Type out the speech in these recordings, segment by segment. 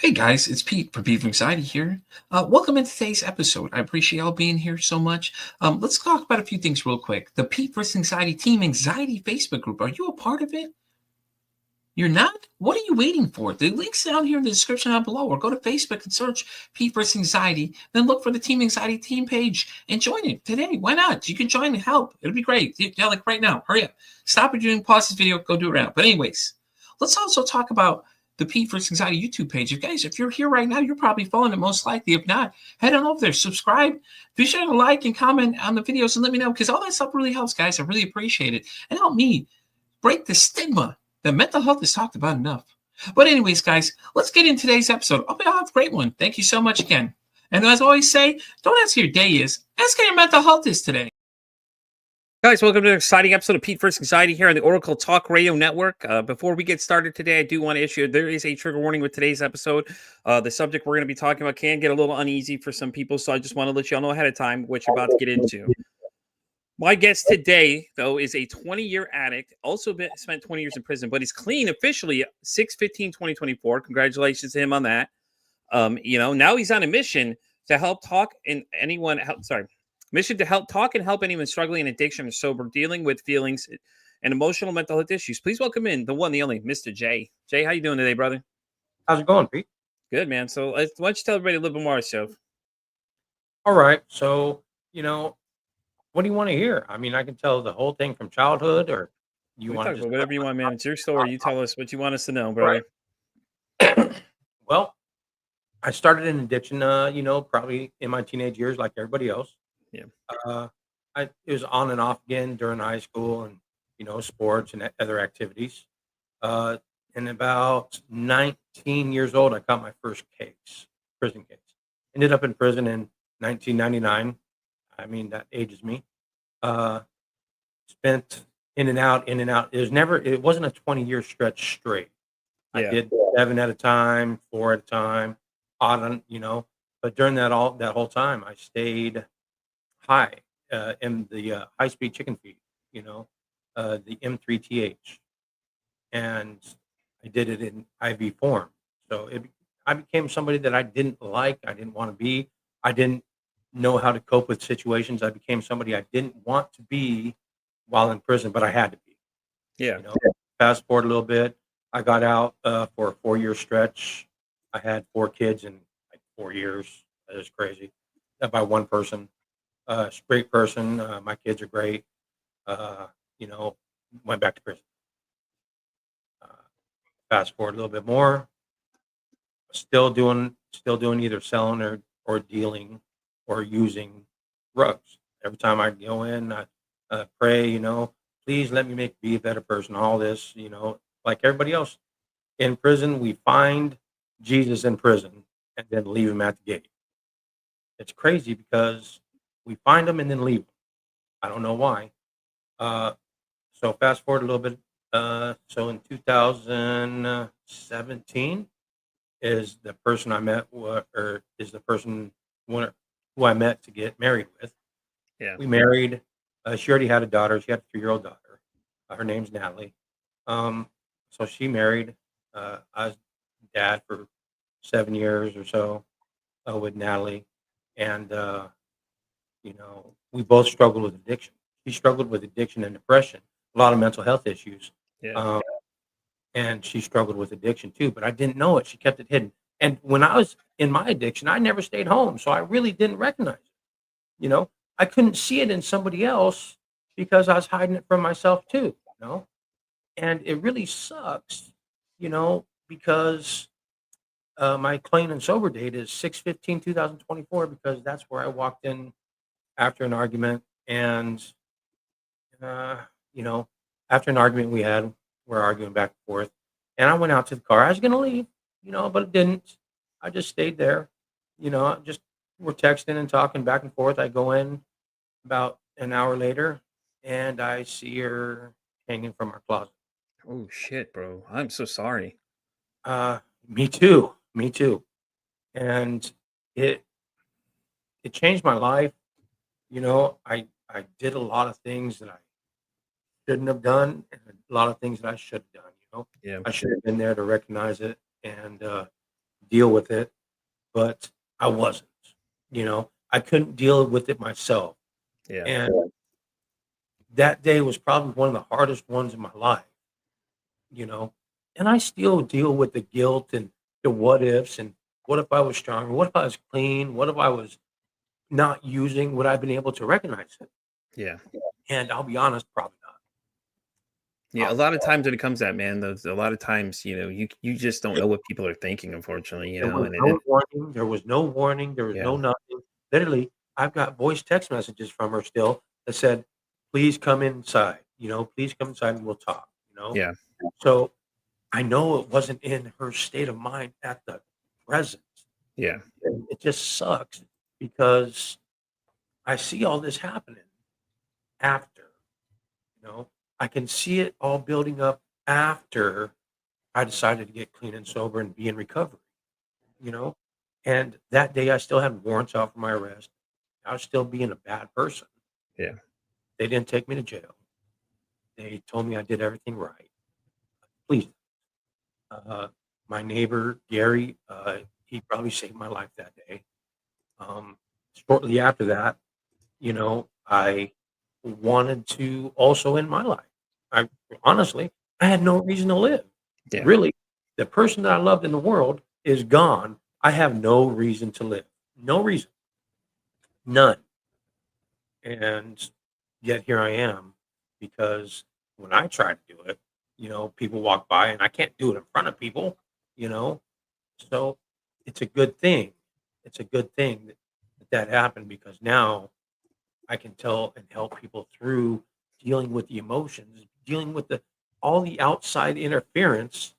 Hey guys, it's Pete from Pete from Anxiety here. Welcome into today's episode. I appreciate y'all being here so much. Let's talk about a few things real quick. The Pete vs. Anxiety Team Anxiety Facebook group. Are you a part of it? You're not? What are you waiting for? The link's down here in the description down below, or go to Facebook and search Pete vs. Anxiety. Then look for the Team Anxiety team page and join it today. Why not? You can join and help. It'll be great. Yeah, like right now. Hurry up. Stop what you're doing, pause this video, go do it right now. But anyways, let's also talk about the Pete vs. Anxiety YouTube page. If you're here right now, you're probably following it most likely. If not, head on over there, subscribe, be sure to like and comment on the videos and let me know because all that stuff really helps, guys. I really appreciate it. And help me break the stigma that mental health is talked about enough. But anyways, guys, let's get into today's episode. I'll have a great one. Thank you so much again. And as I always say, don't ask how your day is, ask how your mental health is today. Guys, welcome to an exciting episode of Pete vs. Anxiety here on the Oracle Talk Radio Network. Before we get started today, I do want to issue there is a trigger warning with today's episode. The subject we're going to be talking about can get a little uneasy for some people, so I just want to let you all know ahead of time what you're about to get into. My guest today, though, is a 20-year addict, also spent 20 years in prison, but he's clean officially 6/15/2024. Congratulations to him on that. Now he's on a mission to help talk and mission to help talk and help anyone struggling in addiction or sober, dealing with feelings and emotional mental health issues. Please welcome in the one, the only, Mista Jay. Jay, how you doing today, brother? How's it going, Pete? Good, man. So why don't you tell everybody a little bit more about yourself? All right. So, what do you want to hear? I mean, I can tell the whole thing from childhood, or you We want talk to just about whatever you want, man. It's your story. You tell us what you want us to know, brother. Right. Well, I started an addiction, probably in my teenage years, like everybody else. Yeah. It was on and off again during high school and, sports and other activities. And about 19 years old, I got my first prison case. Ended up in prison in 1999. I mean, that ages me. Uh, Spent in and out, in and out. It wasn't a 20-year stretch straight. I Yeah. did 7 at a time, 4 at a time, odd on. But during that whole time, I stayed high in the high speed chicken feed, the M3TH, and I did it in IV form. So I became somebody that I didn't like. I didn't want to be. I didn't know how to cope with situations. I became somebody I didn't want to be while in prison, but I had to be. Yeah. Fast forward a little bit. I got out for a 4-year stretch. I had 4 kids in like 4 years. That is crazy. By one person. Great person. My kids are great. You know, Went back to prison. Uh, Fast forward a little bit more. Still doing either selling or dealing or using drugs. Every time I go in, I pray. Please let me be a better person. All this, like everybody else in prison, we find Jesus in prison and then leave him at the gate. It's crazy because we find him and then leave him. I don't know why. Uh, so fast forward a little bit. So in 2017 is the person I met, or is the person who I met to get married with. Yeah. We married. She already had a daughter. She had a 3-year-old daughter. Her name's Natalie. So she married. I was dad for 7 years or so with Natalie, and we both struggled with addiction. She struggled with addiction and depression, a lot of mental health issues. Yeah. And she struggled with addiction too, but I didn't know it. She kept it hidden. And when I was in my addiction, I never stayed home, so I really didn't recognize it. I couldn't see it in somebody else because I was hiding it from myself too. And it really sucks, because my clean and sober date is 6/15/2024 because that's where I walked in after an argument, and uh, you know, after an argument we had, we're arguing back and forth, and I went out to the car. I was gonna leave, but it didn't. I just stayed there. Just we're texting and talking back and forth. I go in about an hour later, and I see her hanging from her closet. Oh shit, bro. I'm so sorry. Me too. Me too. And it it changed my life. I did a lot of things that I shouldn't have done, and a lot of things that I should have done. Yeah. I should have been there to recognize it, and deal with it, but I wasn't. I couldn't deal with it myself. Yeah. And that day was probably one of the hardest ones in my life, you know. And I still deal with the guilt and the what ifs and what if I was stronger? What if I was clean? What if I was not using? Would I have been able to recognize it? Yeah. And I'll be honest, probably not. Yeah, a lot of times when it comes to that, man, those a lot of times, you just don't know what people are thinking, unfortunately, There was and no warning. There was no warning. There was no yeah, nothing. Literally, I've got voice text messages from her still that said, "Please come inside. Please come inside and we'll talk." yeah, So I know it wasn't in her state of mind at the present. yeah, And it just sucks because I see all this happening after. You know, I can see it all building up after I decided to get clean and sober and be in recovery. You know, and that day I still had warrants out for my arrest. I was still being a bad person. yeah, They didn't take me to jail. They told me I did everything right. Please. Uh, my neighbor, Gary, he probably saved my life that day. Um, Shortly after that, I wanted to also end my life. I honestly, I had no reason to live. yeah, Really, the person that I loved in the world is gone. I have no reason to live. No reason. None. And yet here I am because when I try to do it, people walk by and I can't do it in front of people, you know. So it's a good thing. It's a good thing that happened because now I can tell and help people through dealing with the emotions, dealing with the all the outside interference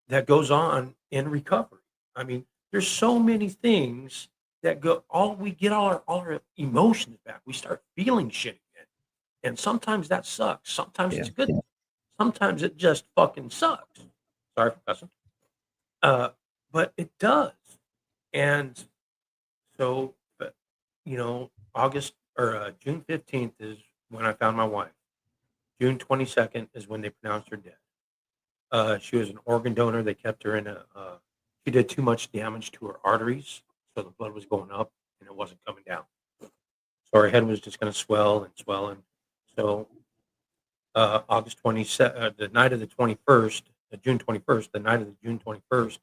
that goes on in recovery. I mean, there's so many things that go all we get all our emotions back. We start feeling shit again. And sometimes that sucks. Sometimes yeah, it's good. Sometimes it just fucking sucks. Sorry for cussing. Uh, but it does. And so, August or June 15th is when I found my wife. June 22nd is when they pronounced her dead. She was an organ donor. They kept her in she did too much damage to her arteries. So the blood was going up and it wasn't coming down. So her head was just going to swell and swell. And so August 27th, the night of the 21st, June 21st, the night of the June 21st,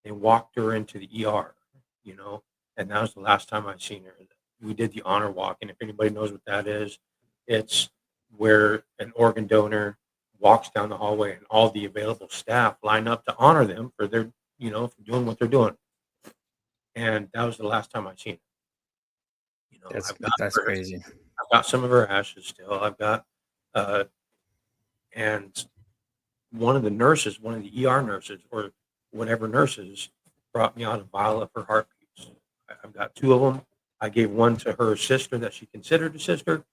they walked her into the ER, you know, and that was the last time I'd seen her. We did the honor walk. And if anybody knows what that is, it's where an organ donor walks down the hallway and all the available staff line up to honor them for their, for doing what they're doing. And that was the last time I seen her. that's I've got that's her, crazy. I've got some of her ashes still. I've got, uh, and one of the nurses, one of the ER nurses or whatever nurses brought me out a vial of her heartbeats. I've got two of them. I gave one to her sister that she considered a sister,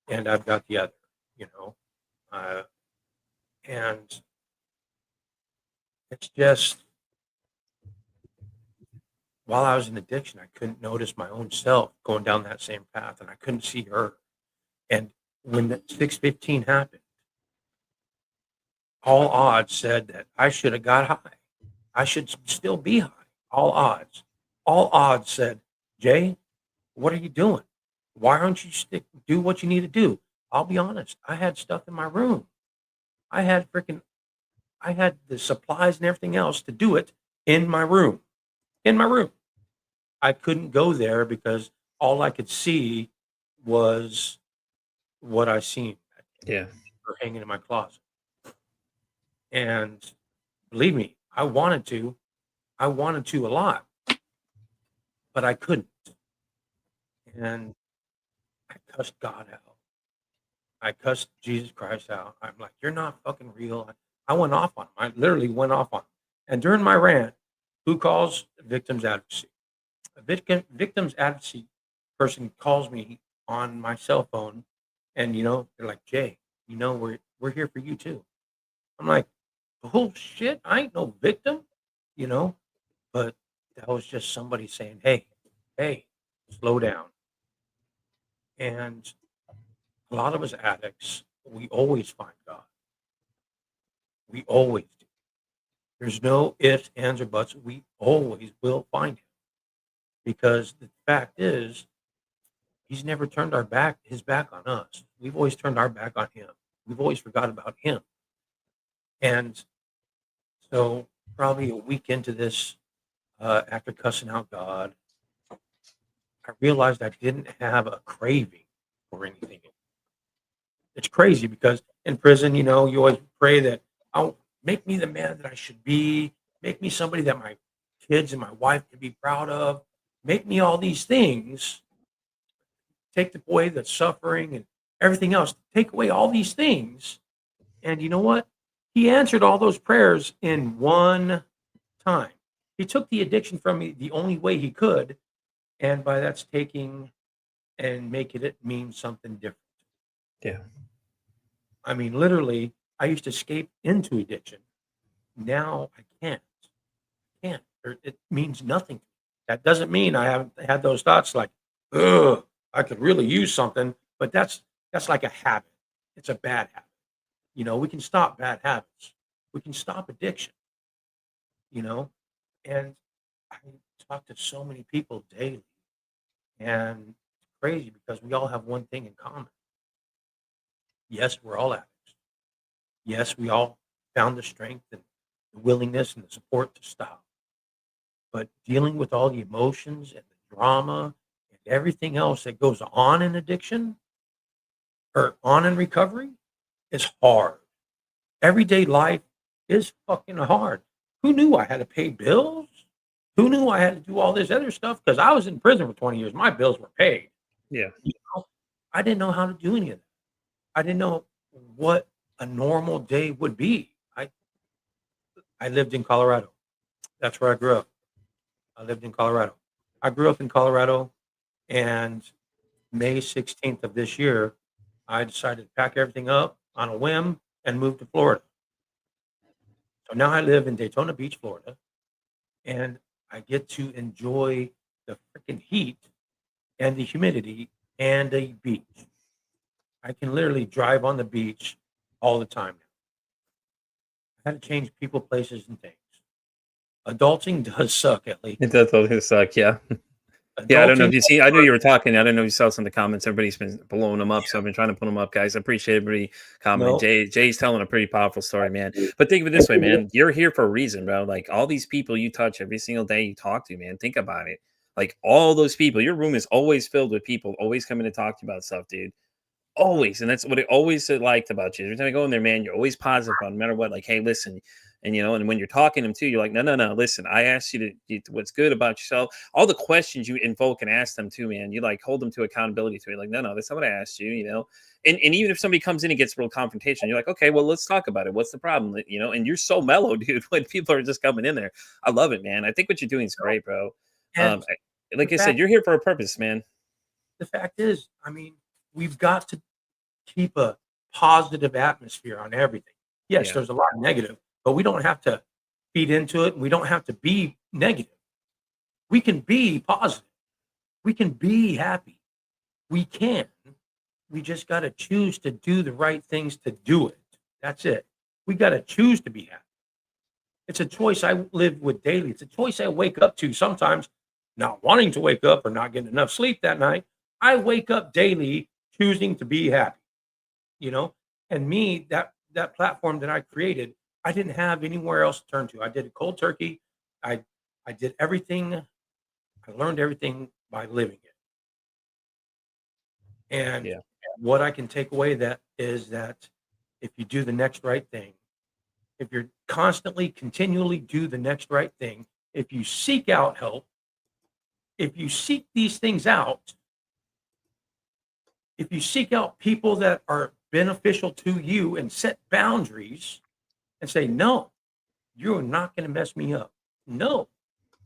and I've got the other, you know. Uh, and it's just, while I was in addiction, I couldn't notice my own self going down that same path, and I couldn't see her. And when the 615 happened, all odds said that I should have got high. I should still be high. All odds. All odds said, Jay, what are you doing? Why aren't you do what you need to do? I'll be honest. I had stuff in my room. I had I had the supplies and everything else to do it in my room. In my room. I couldn't go there because all I could see was what I seen Yeah, or hanging in my closet. And believe me, I wanted to a lot, but I couldn't. And I cussed God out. I cussed Jesus Christ out. I'm like, you're not fucking real. I went off on him. I literally went off on him. And during my rant, who calls victims advocacy? A victims advocacy person calls me on my cell phone, and they're like, Jay, we're here for you too. I'm like, bullshit. I ain't no victim, you know. But that was just somebody saying, hey, slow down. And a lot of us addicts, we always find God. We always do. There's no ifs, ands, or buts. We always will find him because the fact is, he's never turned his back on us. We've always turned our back on him. We've always forgot about him. And so, probably a week into this, after cussing out God, I realized I didn't have a craving for anything. It's crazy because in prison, you always pray that, "Oh, make me the man that I should be. Make me somebody that my kids and my wife can be proud of. Make me all these things. Take away the suffering and everything else. Take away all these things." And you know what? He answered all those prayers in one time. He took the addiction from me the only way he could, and by that's taking and making it mean something different. Yeah. I mean, literally, I used to escape into addiction. Now I can't. Can't. It means nothing. That doesn't mean I haven't had those thoughts like, ugh, I could really use something, but that's like a habit. It's a bad habit. We can stop bad habits. We can stop addiction, you know, and I talk to so many people daily, and it's crazy because we all have one thing in common. Yes, we're all addicts. Yes, we all found the strength and the willingness and the support to stop. But dealing with all the emotions and the drama and everything else that goes on in addiction or on in recovery is hard. Everyday life is fucking hard. Who knew I had to pay bills? Who knew I had to do all this other stuff? Because I was in prison for 20 years. My bills were paid. Yeah. I didn't know how to do any of that. I didn't know what a normal day would be. I lived in Colorado. That's where I grew up. I lived in Colorado. I grew up in Colorado, and May 16th of this year, I decided to pack everything up on a whim and move to Florida. So now I live in Daytona Beach, Florida, and I get to enjoy the freaking heat and the humidity and the beach. I can literally drive on the beach all the time now. I had to change people, places, and things. Adulting does suck, at least. It does totally suck. Yeah. Yeah, I don't know Adulting, if you see. I knew you were talking. I don't know if you saw some of the comments. Everybody's been blowing them up, so I've been trying to put them up, guys. I appreciate everybody commenting. no, Jay's telling a pretty powerful story, man. But think of it this way, man. You're here for a reason, bro. Like all these people you touch every single day you talk to, man. Think about it. Like all those people, your room is always filled with people always coming to talk to you about stuff, dude. Always, and that's what I always liked about you. Every time I go in there, man, you're always positive no matter what. Like, hey, listen, and and when you're talking to them too, you're like, no, no, no, listen. I asked you what's good about yourself. All the questions you invoke and ask them too, man. You like hold them to accountability to it. Like, no, no, that's not what I asked you. And even if somebody comes in and gets real confrontation, you're like, okay, well, let's talk about it. What's the problem? And you're so mellow, dude. When people are just coming in there, I love it, man. I think what you're doing is great, bro. and the Like I said, fact you're here for a purpose, man. the fact is, I mean, we've got to keep a positive atmosphere on everything. Yes, Yeah, there's a lot of negative, but we don't have to feed into it. We don't have to be negative. We can be positive. We can be happy. We can. We just got to choose to do the right things to do it. That's it. We got to choose to be happy. It's a choice I live with daily. It's a choice I wake up to sometimes not wanting to wake up or not getting enough sleep that night. I wake up daily choosing to be happy, you know? And me, that platform that I created, I didn't have anywhere else to turn to. I did it cold turkey. I I did everything. I learned everything by living it. And yeah, what I can take away that is that if you do the next right thing, if you're constantly, continually do the next right thing, if you seek out help, if you seek these things out, if you seek out people that are beneficial to you and set boundaries and say, no, you're not going to mess me up. No,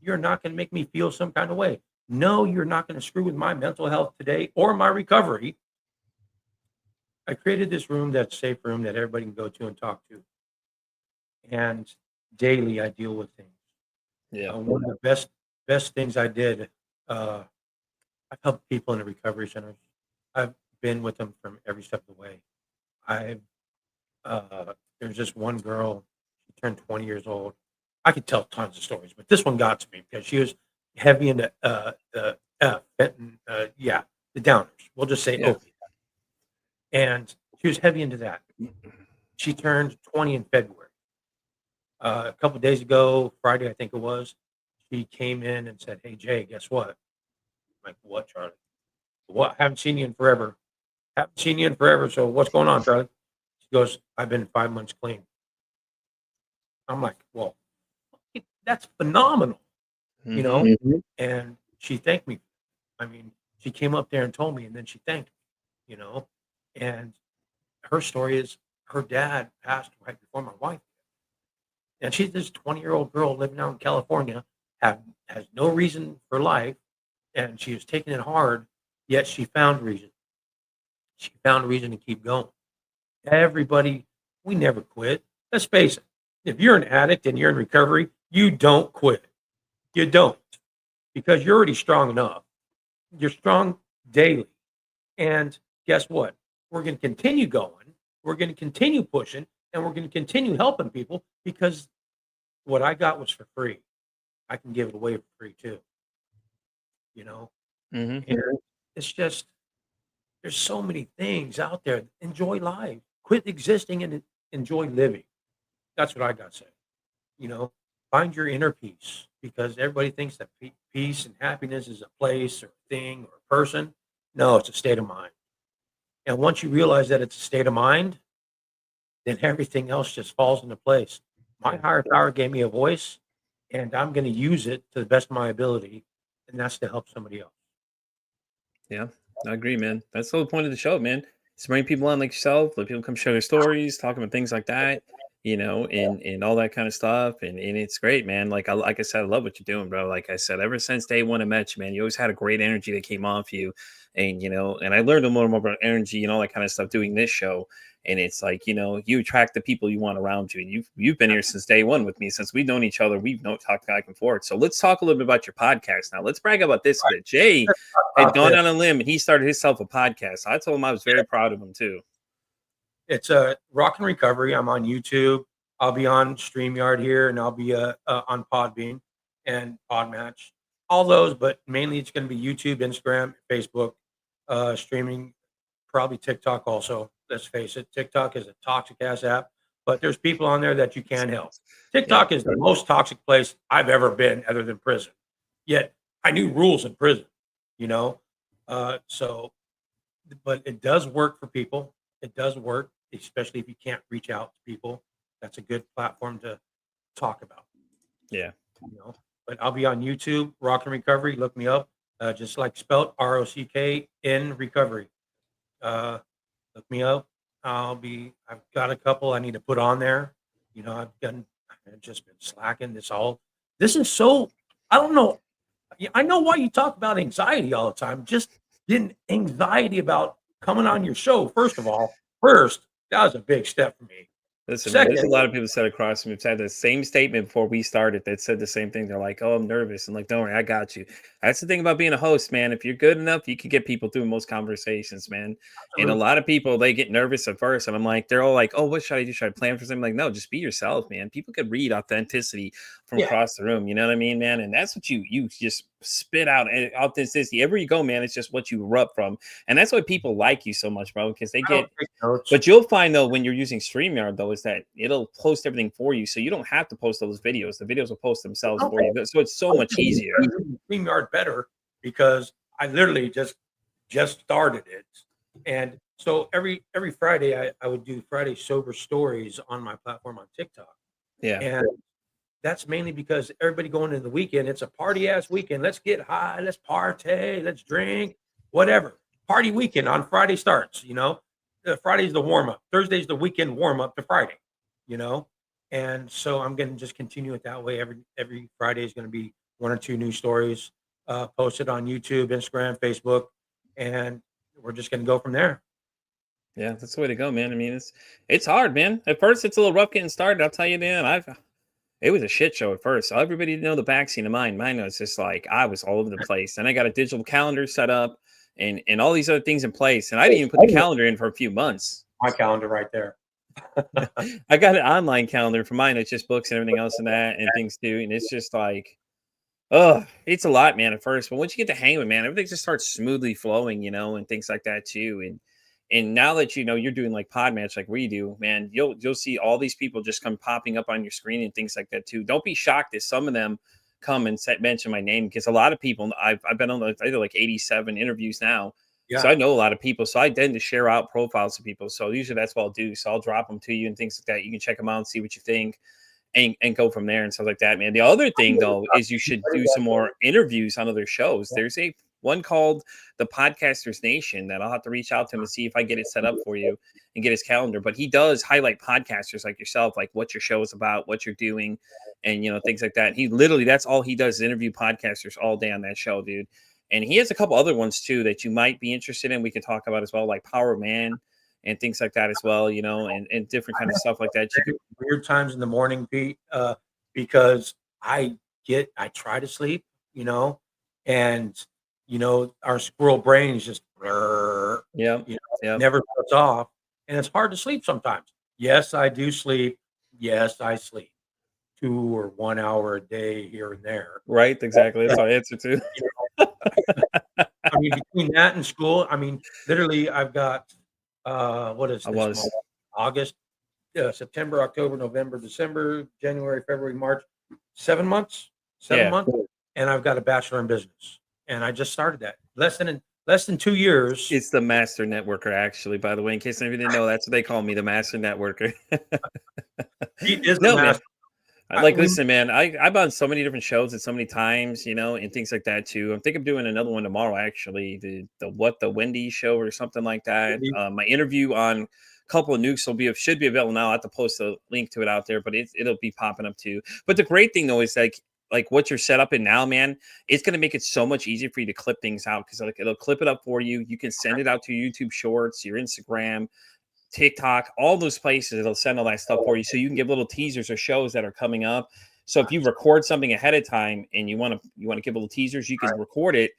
you're not going to make me feel some kind of way. No, you're not going to screw with my mental health today or my recovery. I created this room that's a safe room that everybody can go to and talk to. And daily I deal with things. yeah. One of the best things I did, uh, I've helped people in the recovery centers. I've been with them from every step of the way. I've there's just one girl, she turned 20 years old. I could tell tons of stories, but this one got to me because she was heavy into the Benton, the downers. We'll just say Yeah. opiate. And she was heavy into that. She turned 20 in February. A couple of days ago, Friday, I think it was, she came in and said, "Hey, Jay, guess what?" I'm like, "What, Charlie? What? Haven't seen you in forever. Haven't seen you in forever. So what's going on, Charlie?" She goes, "I've been 5 months clean." I'm like, "Well, that's phenomenal, you know?" Mhm. And she thanked me. I mean, she came up there and told me, and then she thanked me, you know? And her story is her dad passed right before my wife. And she's this 20-year-old girl living out in California, has no reason for life, and she was taking it hard, yet she found reason. She found reason to keep going. Everybody, we never quit. Let's face it. If you're an addict and you're in recovery, you don't quit. You don't, because you're already strong enough. You're strong daily. And guess what? We're going to continue going. We're going to continue pushing, and we're going to continue helping people because what I got was for free. I can give it away for free too, you know? Mhm. And it's just, there's so many things out there. Enjoy life, quit existing and enjoy living. That's what I got to say. You know, find your inner peace because everybody thinks that peace and happiness is a place or a thing or a person. No, it's a state of mind. And once you realize that it's a state of mind, then everything else just falls into place. My Yeah. higher power gave me a voice, and I'm going to use it to the best of my ability, and that's to help somebody else. Yeah, I agree, man. That's the whole point of the show, man. It's to bring people on like yourself, let people come share their stories, talk about things like that, and all that kind of stuff. And it's great, man. Like I said, I love what you're doing, bro. Like I said, ever since day one I met you, man, you always had a great energy that came off you. And I learned a little more about energy and all that kind of stuff doing this show. And it's like, you attract the people you want around you. And you've been here since day one with me, since we've known each other. We've talked back and forth. So let's talk a little bit about your podcast now. Let's brag about this a bit. Jay had gone This. on a limb and he started himself a podcast. I told him I was very proud of him too. It's a Rock and Recovery. I'm on YouTube. I'll be on StreamYard here, and I'll be on Podbean and Podmatch. All those, but mainly it's going to be YouTube, Instagram, Facebook, streaming, probably TikTok also. Let's face it, TikTok is a toxic ass app, but there's people on there that you can't help. Yeah. TikTok is the most toxic place I've ever been, other than prison. Yet I knew rules in prison, you know. So, but it does work for people. It does work, especially if you can't reach out to people. That's a good platform to talk about, Yeah. you know. But I'll be on YouTube, Rock and Recovery. Look me up, just like spelled ROCK in recovery. Look me up. I've got a couple I need to put on there. I've just been slacking. This is so, I don't know. I know why you talk about anxiety all the time. Just getting anxiety about coming on your show. First, that was a big step for me. Listen, man, there's a Second, lot of people said across from me. We've had the same statement before we started that said the same thing. They're like, "Oh, I'm nervous." And like, don't worry, I got you. That's the thing about being a host, man. If you're good enough, you can get people through most conversations, man. And a absolutely. lot of people, they get nervous at first. And I'm like, they're all like, "Oh, what should I do? Should I plan for something?" Like, no, just be yourself, man. People could read authenticity from Yeah. across the room. You know what I mean, man? And that's what you just spit out authenticity. Everywhere you go, man, it's just what you erupt from. And that's why people like you so much, bro, because they I don't get take notes. but you'll find though when you're using StreamYard though is that it'll post everything for you, so you don't have to post those videos. The videos will post themselves for Okay. you, so it's so much easier. StreamYard better because I literally just started it. And so every Friday I would do Friday sober stories on my platform on TikTok. Yeah, And that's mainly because everybody going into the weekend, it's a party ass weekend. Let's get high, let's party, let's drink, whatever. Party weekend on Friday starts, you know. Friday's the warm up. Thursday's the weekend warm up to Friday, you know. And so I'm going to just continue it that way. Every Friday is going to be one or two new stories posted on YouTube, Instagram, Facebook, and we're just going to go from there. yeah, that's the way to go, man. I mean, it's hard, man. At first, it's a little rough getting started. I'll tell you, man. It was a shit show at first. So everybody didn't know the backseat of mine. Mine was just like I was all over the place. And I got a digital calendar set up and all these other things in place. And I didn't even put the calendar in for a few months. My calendar right there. I got an online calendar for mine. It's just books and everything else and that and things too. And it's just like, oh, it's a lot, man, at first. But once you get the hang of it, man, everything just starts smoothly flowing, and things like that too. And now that you're doing like pod match like we do, man, you'll see all these people just come popping up on your screen and things like that too. Don't be shocked if some of them come and mention my name, because a lot of people I've been on either like 87 interviews now. So Yeah. I know a lot of people. So I tend to share out profiles to people. So usually that's what I'll do. So I'll drop them to you and things like that. You can check them out and see what you think and go from there and stuff like that, man. The other thing though is you should do some more interviews on other shows. There's a one called the Podcasters Nation that I'll have to reach out to him and see if I get it set up for you and get his calendar. But he does highlight podcasters like yourself, like what your show is about, what you're doing, and things like that. He literally, that's all he does, is interview podcasters all day on that show, dude. And he has a couple other ones too that you might be interested in. We can talk about as well, like Power Man and things like that as well, and different kind of stuff like that. You could, Weird times in the morning, Pete, because I try to sleep, and our squirrel brain is just yeah, never shuts off, and it's hard to sleep sometimes. Yes, I do sleep. Yes, I sleep 2 or 1 hour a day here and there. right, exactly. That's our answer too. I mean, between that and school, I mean, literally, I've got what is I this was. month? August, September, October, November, December, January, February, March, 7 months, Yeah. and I've got a bachelor in business, and I just started that less than 2 years. It's the master networker, actually, by the way, in case anybody didn't know, that's what they call me, the master networker. He is No, the man. master. Listen, man, I'm on so many different shows and so many times, and things like that too. I think I'm doing another one tomorrow, actually, the Wendy show or something like that. My interview on a couple of nukes should be available now. I have to post a link to it out there, but it'll be popping up too. But the great thing though is like what you're set up in now, man, it's going to make it so much easier for you to clip things out, because it'll clip it up for you. You can send it out to your YouTube Shorts, your Instagram, TikTok, all those places. It'll send all that stuff for you, so you can give little teasers or shows that are coming up. So if you record something ahead of time and you want to give little teasers, you can record it,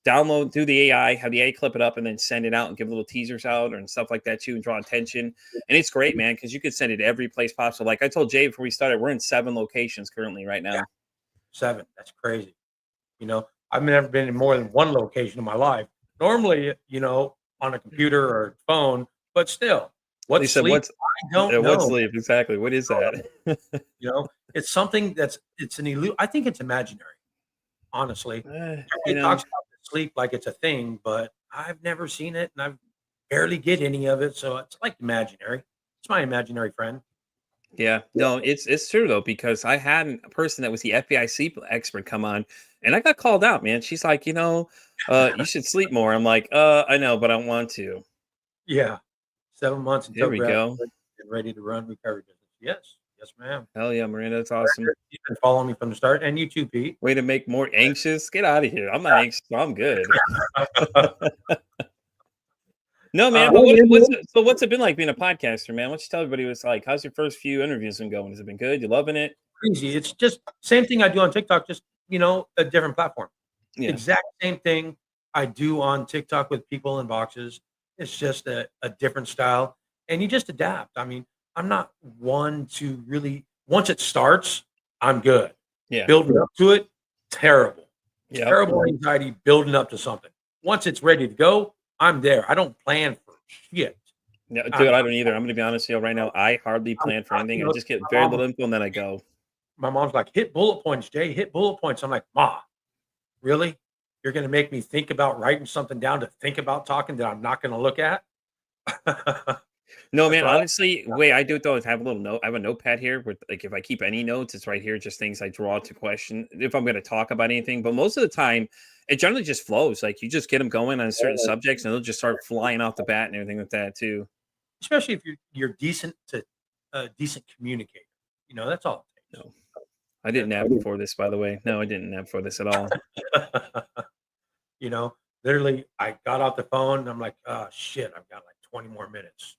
download through the AI, have the AI clip it up, and then send it out and give little teasers out and stuff like that too, and draw attention. And it's great, man, because you can send it every place possible. Like I told Jay before we started, we're in 7 locations currently right now. Yeah. 7. That's crazy. I've never been in more than 1 location in my life. Normally, on a computer or phone, but still. What's sleep? I don't know. What's sleep? Exactly. What is that? It's something it's an illusion. I think it's imaginary, honestly. It talks about sleep like it's a thing, but I've never seen it, and I barely get any of it. So it's like imaginary. It's my imaginary friend. Yeah, no, it's true though, because I had a person that was the FBI sleep expert come on, and I got called out, man. She's like, you should sleep more. I'm like, I know, but I don't want to. Yeah. 7 months until There we go. and ready to run recovery business. Yes, ma'am. Hell yeah, Miranda, that's awesome. You've been following me from the start, and you too, Pete. Way to make more anxious. Get out of here. I'm not anxious. I'm good. No, man. But what's it been like being a podcaster, man? Why don't you tell everybody what it's like? How's your first few interviews been going? Has it been good? You loving it? Crazy. It's just same thing I do on TikTok, just a different platform. Yeah. Exact same thing I do on TikTok with people in boxes. It's just a different style, and you just adapt. I mean, I'm not one to really, once it starts, I'm good. Yeah. Building up to it, terrible. Yeah. Terrible anxiety building up to something. Once it's ready to go, I'm there. I don't plan for shit. No, dude, I don't either. I'm going to be honest with you right now. I hardly plan for anything. I just get very little info and then I go. My mom's like, hit bullet points, Jay, hit bullet points. I'm like, Ma, really? You're going to make me think about writing something down to think about talking that I'm not going to look at? No, man, honestly, the way I do it though is have a little note. I have a notepad here with, like, if I keep any notes, it's right here, just things I draw to question if I'm going to talk about anything. But most of the time, it generally just flows. Like, you just get them going on certain subjects and they'll just start flying off the bat and everything like that too. Especially if you're decent communicator. That's all it takes. No. I didn't nap before this, by the way. No, I didn't nap before this at all. Literally, I got off the phone and I'm like, oh, shit, I've got like 20 more minutes.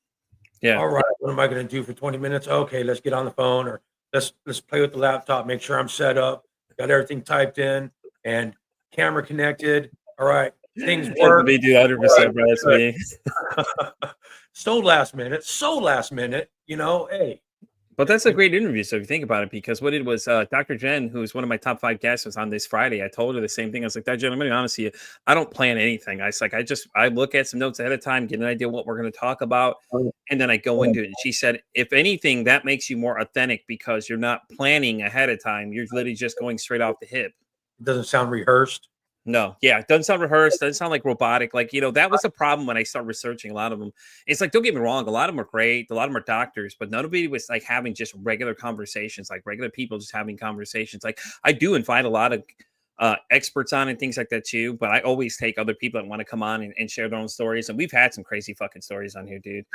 Yeah. All right, what am I going to do for 20 minutes? Okay, let's get on the phone, or let's play with the laptop, make sure I'm set up, got everything typed in and camera connected. All right, things That's work. me, dude. 100%, bro. That's me. So last minute. Hey, But that's a great interview. So if you think about it, because what it was, Dr. Jen, who's one of my top 5 guests, was on this Friday. I told her the same thing. I was like, Dr. Jen, I'm going to be honest with you. I don't plan anything. I was like, I look at some notes ahead of time, get an idea what we're going to talk about, and then I go into it. And she said, if anything, that makes you more authentic because you're not planning ahead of time. You're literally just going straight off the hip. it doesn't sound rehearsed. No, yeah, it doesn't sound rehearsed, doesn't sound like robotic. Like, that was a problem when I started researching a lot of them. It's like, don't get me wrong, a lot of them are great, a lot of them are doctors, but nobody was like having just regular conversations, like regular people just having conversations. Like, I do invite a lot of experts on and things like that too, but I always take other people that want to come on and share their own stories. And we've had some crazy fucking stories on here, dude.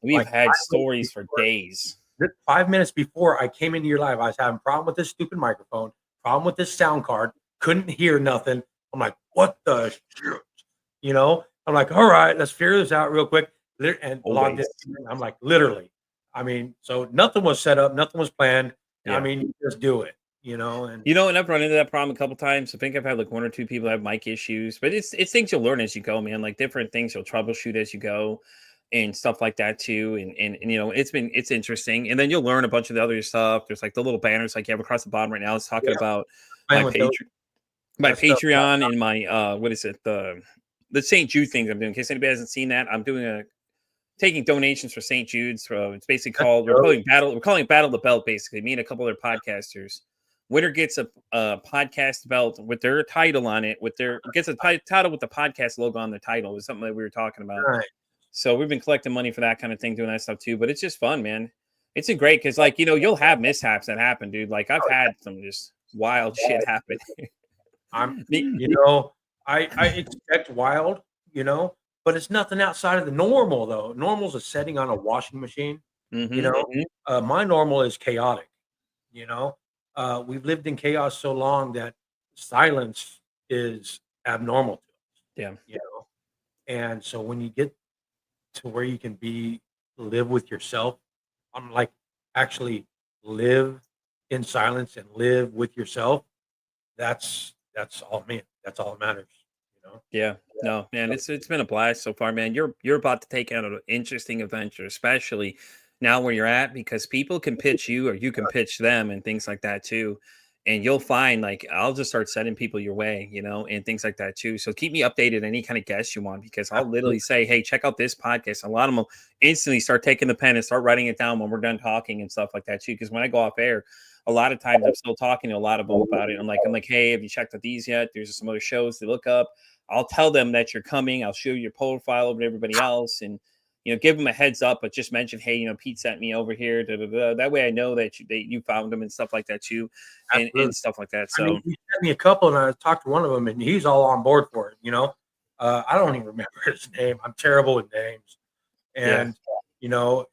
We've Like had stories for days. 5 minutes before I came into your live, I was having a problem with this stupid microphone, problem with this sound card, couldn't hear nothing. I'm like, what the shit? I'm like, all right, let's figure this out real quick. And logged in. I'm like, literally. I mean, so nothing was set up, nothing was planned. Yeah. I mean, you just do it, and And I've run into that problem a couple times. I think I've had like 1 or 2 people have mic issues, but it's things you'll learn as you go, man. Like different things you'll troubleshoot as you go and stuff like that too. And it's interesting. And then you'll learn a bunch of the other stuff. There's like the little banners like you have across the bottom right now. It's talking about my Patreon and my what is it, the St. Jude things I'm doing. In case anybody hasn't seen that, I'm doing taking donations for St. Jude's. So it's basically called we're calling it Battle of the Belt. Basically, me and a couple other podcasters. Winner gets a podcast belt with their title on it. Gets a title with the podcast logo on the title. Is something that we were talking about. Right. So we've been collecting money for that kind of thing, doing that stuff too. But it's just fun, man. It's been great because you'll have mishaps that happen, dude. Like I've had some just wild shit happen. I expect wild, but it's nothing outside of the normal though. Normal's a setting on a washing machine. My normal is chaotic. We've lived in chaos so long that silence is abnormal to us. Yeah. And so when you get to where you can live with yourself, I'm like actually live in silence and live with yourself. That's all, man. That's all that matters. Yeah. No, man, it's been a blast so far, man. You're about to take out an interesting adventure, especially now where you're at, because people can pitch you or you can pitch them and things like that too. And you'll find like I'll just start sending people your way, and things like that too. So keep me updated any kind of guests you want, because I'll literally say, hey, check out this podcast. A lot of them will instantly start taking the pen and start writing it down when we're done talking and stuff like that too. Because when I go off air, a lot of times I'm still talking to a lot of them about it. I'm like, hey, have you checked out these yet? There's some other shows to look up. I'll tell them that you're coming. I'll show you your profile over to everybody else, and give them a heads up. But just mention, hey, Pete sent me over here. Da, da, da. That way, I know that you found them and stuff like that too, and stuff like that. So he sent me a couple, and I talked to one of them, and he's all on board for it. I don't even remember his name. I'm terrible with names, and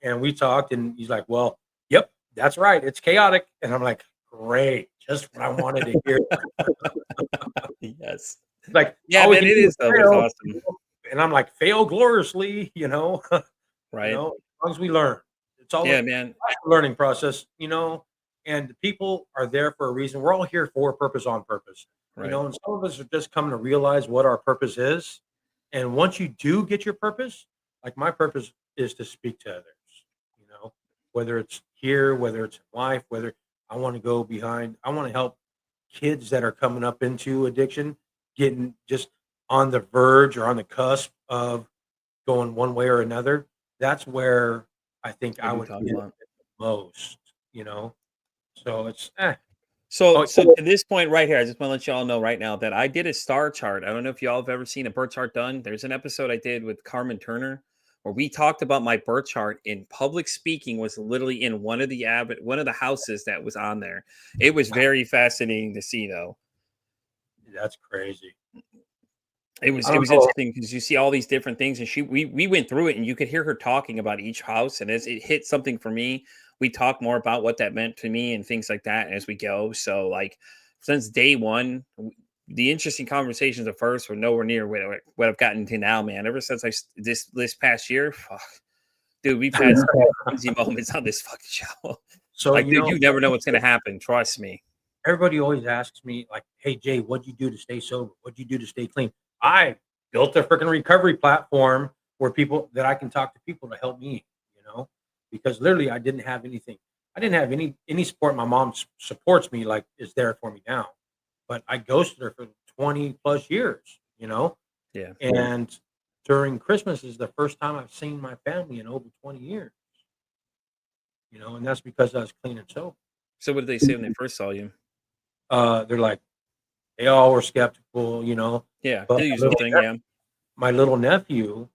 and we talked, and he's like, well, yep, that's right. It's chaotic, and I'm like, great, just what I wanted to hear. Yes. Like, yeah, man, it is though. It's awesome. And I'm like, fail gloriously, right? As long as we learn, it's all man, learning process, and the people are there for a reason. We're all here for a purpose, on purpose, right. And some of us are just coming to realize what our purpose is. And once you do get your purpose, like my purpose is to speak to others, whether it's here, whether it's in life, whether I want to go behind, I want to help kids that are coming up into addiction, getting just on the verge or on the cusp of going one way or another. That's where I think I would get the most, So it's So to this point right here, I just want to let you all know right now that I did a star chart. I don't know if y'all have ever seen a birth chart done. There's an episode I did with Carmen Turner where we talked about my birth chart, and public speaking was literally in one of the houses that was on there. It was very fascinating to see, though. That's crazy. It was interesting because you see all these different things, and we went through it, and you could hear her talking about each house, and as it hit something for me, we talked more about what that meant to me and things like that as we go. So like since day one, the interesting conversations at first were nowhere near what I've gotten to now, man. Ever since this past year, fuck, dude, we've had some crazy moments on this fucking show. So like, dude, you never know what's gonna happen. Trust me. Everybody always asks me, like, "Hey Jay, what'd you do to stay sober? What'd you do to stay clean?" I built a freaking recovery platform where people that I can talk to people to help me, because literally I didn't have anything. I didn't have any support. My mom supports me, like, is there for me now, but I ghosted her for 20 plus years. Yeah. And during Christmas is the first time I've seen my family in over 20 years, and that's because I was clean and sober. So what did they say when they first saw you? They're like, they all were skeptical, Yeah, but the usual thing. Yeah. my little nephew,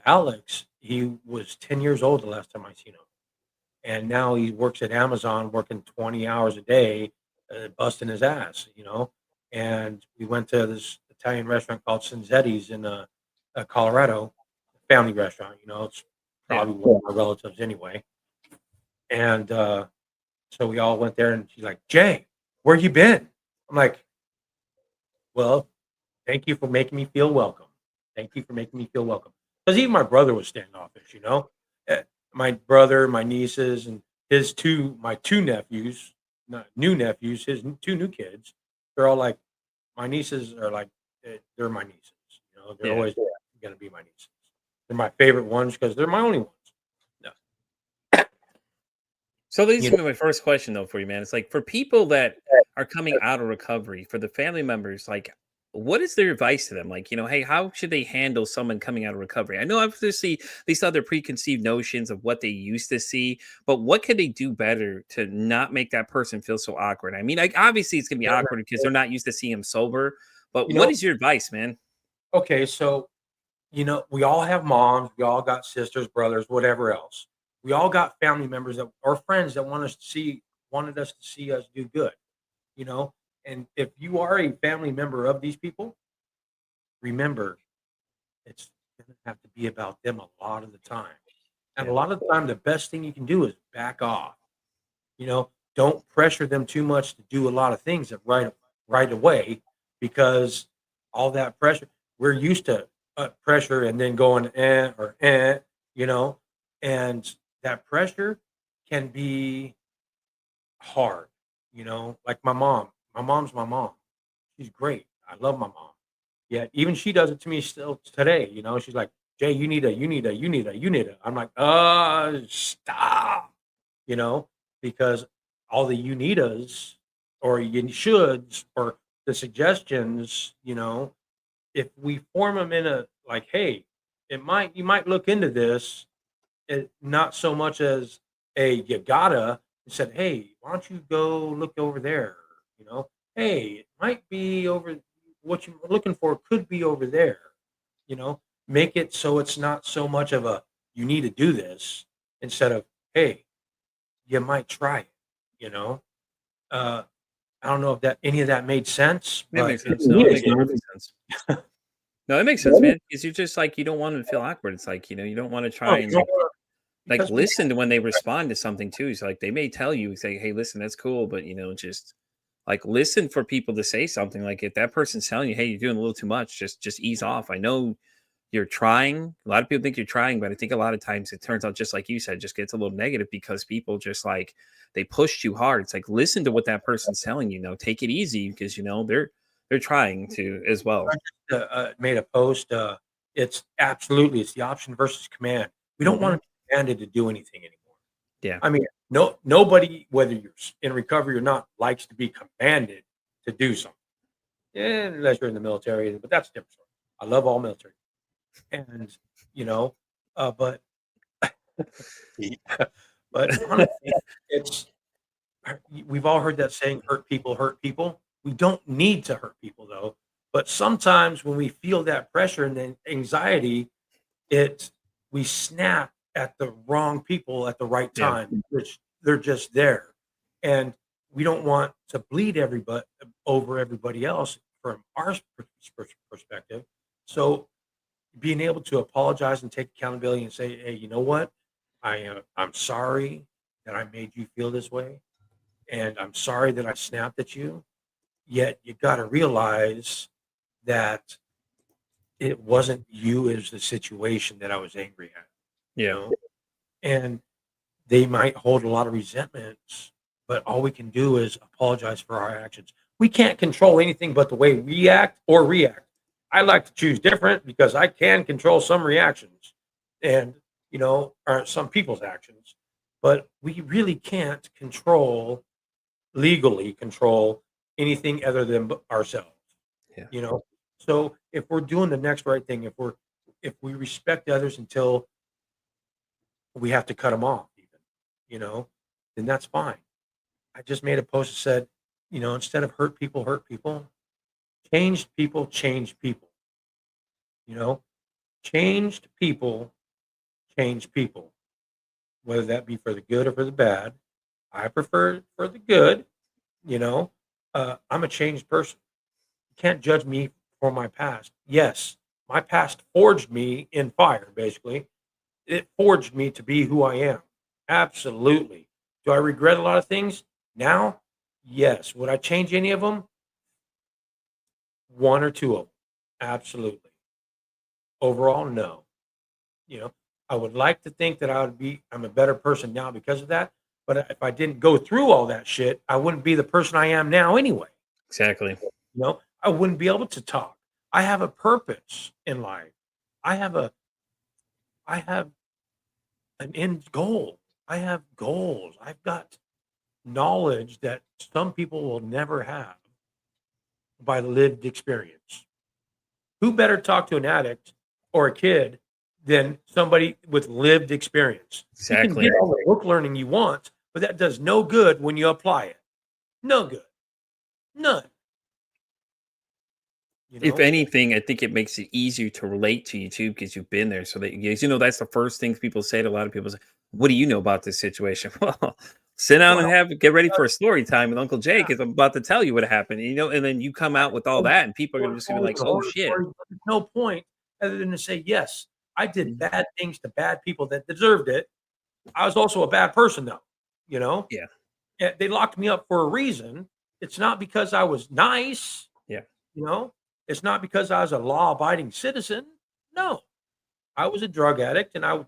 Alex, he was 10 years old the last time I seen him. And now he works at Amazon, working 20 hours a day, busting his ass. And we went to this Italian restaurant called Cinzetti's in Colorado, family restaurant. It's Yeah. probably one of my relatives anyway. And so we all went there, and she's like, Jay, where you been? I'm like, well, thank you for making me feel welcome. Thank you for making me feel welcome. Because even my brother was standoffish. My brother, my nieces, and my two nephews, not new nephews, his two new kids, they're all like, my nieces are like, they're my nieces. They're Yeah. always going to be my nieces. They're my favorite ones because they're my only ones. No. So leads me to my first question though for you, man. It's like for people that are coming out of recovery, for the family members, like what is their advice to them? Like, hey, how should they handle someone coming out of recovery? I know obviously they still have their preconceived notions of what they used to see, but what can they do better to not make that person feel so awkward? I mean, like obviously it's gonna be awkward because they're not used to seeing him sober, but what is your advice, man? Okay, so we all have moms, we all got sisters, brothers, whatever else. We all got family members that or friends that wanted us to see us do good. And if you are a family member of these people, remember it's going to have to be about them a lot of the time. And a lot of the time, the best thing you can do is back off. Don't pressure them too much to do a lot of things right away, because all that pressure, we're used to pressure and then going or and that pressure can be hard. Like my mom. My mom's my mom. She's great. I love my mom. Yeah, even she does it to me still today. She's like, Jay, you need a. I'm like, stop. Because all the you need us or you shoulds or the suggestions, if we form them in a like, hey, you might look into this, not so much as a you gotta. It said, hey, why don't you go look over there? Hey, it might be over what you're looking for could be over there. You know, make it so it's not so much of a you need to do this instead of hey, you might try it. You know, uh, I don't know if that any of that made sense, That but makes sense. No, it makes perfect sense. No, it makes sense, man. Because you're just like you don't want them to feel awkward. It's like you don't want to try and like listen to when they respond to something too. It's like they may tell you, say, "Hey, listen, that's cool," but just like listen for people to say something. Like if that person's telling you, "Hey, you're doing a little too much," just ease off. I know you're trying. A lot of people think you're trying, but I think a lot of times it turns out just like you said, just gets a little negative because people just like they push too hard. It's like listen to what that person's telling you. Take it easy because they're trying to as well. Made a post. It's the option versus command. We don't want to be commanded to do anything anymore. Yeah. I mean, nobody, whether you're in recovery or not, likes to be commanded to do something. Yeah, unless you're in the military, but that's a different story. I love all military, and but but honestly, it's we've all heard that saying, hurt people hurt people. We don't need to hurt people though. But sometimes when we feel that pressure and then anxiety, we snap at the wrong people at the right time, which they're just there. And we don't want to bleed everybody over everybody else from our perspective. So being able to apologize and take accountability and say, hey, you know what? I'm sorry that I made you feel this way. And I'm sorry that I snapped at you. Yet you got to realize that it wasn't you, it was the situation that I was angry at. Yeah. And they might hold a lot of resentments, but all we can do is apologize for our actions. We can't control anything but the way we act or react. I like to choose different because I can control some reactions and, or some people's actions, but we really can't legally control anything other than ourselves, Yeah. you know? So if we're doing the next right thing, if we respect others until we have to cut them off even, then that's fine. I just made a post that said, instead of hurt people, change people, you know, changed people change people, whether that be for the good or for the bad. I prefer for the good, you know. I'm a changed person. You can't judge me for my past. Yes, my past forged me in fire, basically. It forged me to be who I am. Absolutely. Do I regret a lot of things now? Yes. Would I change any of them? One or two of them. Absolutely. Overall, no. You know, I would like to think that I'm a better person now because of that. But if I didn't go through all that shit, I wouldn't be the person I am now anyway. Exactly. I wouldn't be able to talk. I have a purpose in life. I have a I have an end goal. I have goals. I've got knowledge that some people will never have by lived experience. Who better talk to an addict or a kid than somebody with lived experience? You can Exactly. get all the book learning you want, but that does no good when you apply it. No good. None. You If know? anything, I think it makes it easier to relate to you too because you've been there. So that that's the first thing people say to a lot of people. Say, "What do you know about this situation?" Well, sit down and Well, get ready uh, for a story time with Uncle Jay yeah. because I'm about to tell you what happened. And then you come out with all that, and people are Horror just gonna be stories like, and "Oh horror shit." stories, but there's no point other than to say, yes, I did Mhm. bad things to bad people that deserved it. I was also a bad person, though. You know, Yeah, They locked me up for a reason. It's not because I was nice. yeah, You know, it's not because I was a law-abiding citizen. No, I was a drug addict, and I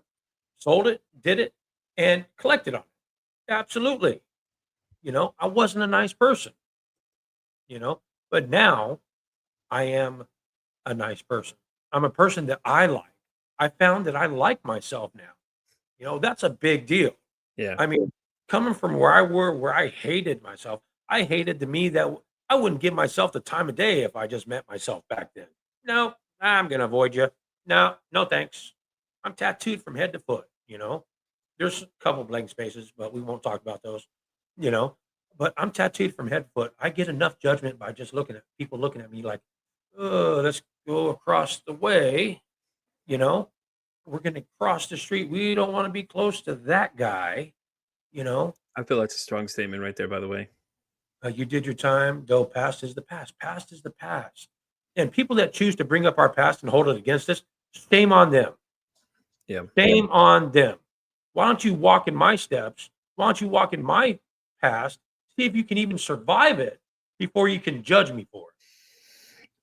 sold it, did it, and collected on it. Absolutely. I wasn't a nice person. You know, but now I am a nice person. I'm a person that I like. I found that I like myself now. That's a big deal. yeah. I mean, coming from where I hated myself, I hated the me that I wouldn't give myself the time of day if I just met myself back then. No, I'm going to avoid you. No, no, thanks. I'm tattooed from head to foot. There's a couple blank spaces, but we won't talk about those, you know, but I'm tattooed from head to foot. I get enough judgment by just looking at people looking at me like, oh, let's go across the way. You know, we're going to cross the street. We don't want to be close to that guy. You know, I feel that's a strong statement right there. By the way, you did your time. Though past is the past. Past is the past. And people that choose to bring up our past and hold it against us, shame on them. yeah, Shame on them. Why don't you walk in my steps? Why don't you walk in my past? See if you can even survive it before you can judge me for it.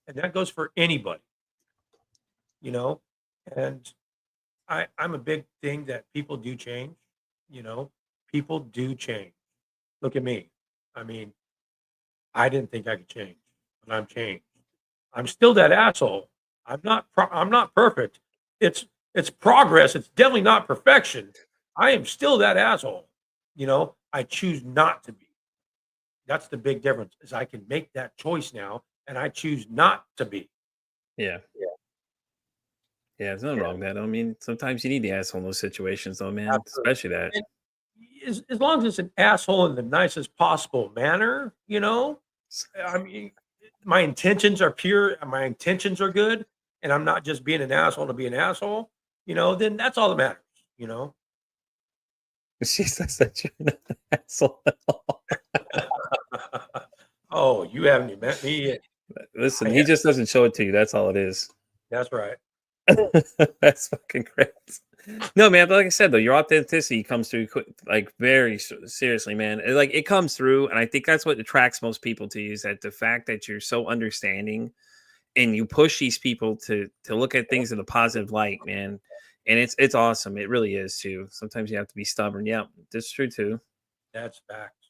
And that goes for anybody, you know. And I'm a big thing that people do change. You know, people do change. Look at me. I mean, I didn't think I could change, but I'm changed. I'm still that asshole. I'm not perfect. It's it's progress. It's definitely not perfection. I am still that asshole. I choose not to be. That's the big difference. Is I can make that choice now, and I choose not to be. yeah, Yeah, yeah. There's nothing wrong with that. I mean, sometimes you need the asshole in those situations, though, man. absolutely. Especially that. And as long as it's an asshole in the nicest possible manner, I mean, my intentions are pure, and my intentions are good, and I'm not just being an asshole to be an asshole, then that's all that matters, you know? She says that you're not an asshole at all. Oh, you haven't even met me yet. Listen, I he have. just doesn't show it to you. That's all it is. That's right. That's fucking great. No, man, but like I said, though, your authenticity comes through like very seriously, man. Like it comes through, and I think that's what attracts most people to you is that the fact that you're so understanding and you push these people to look at things in a positive light, man. And it's awesome. It really is too. Sometimes you have to be stubborn. Yeah, that's true too. That's facts.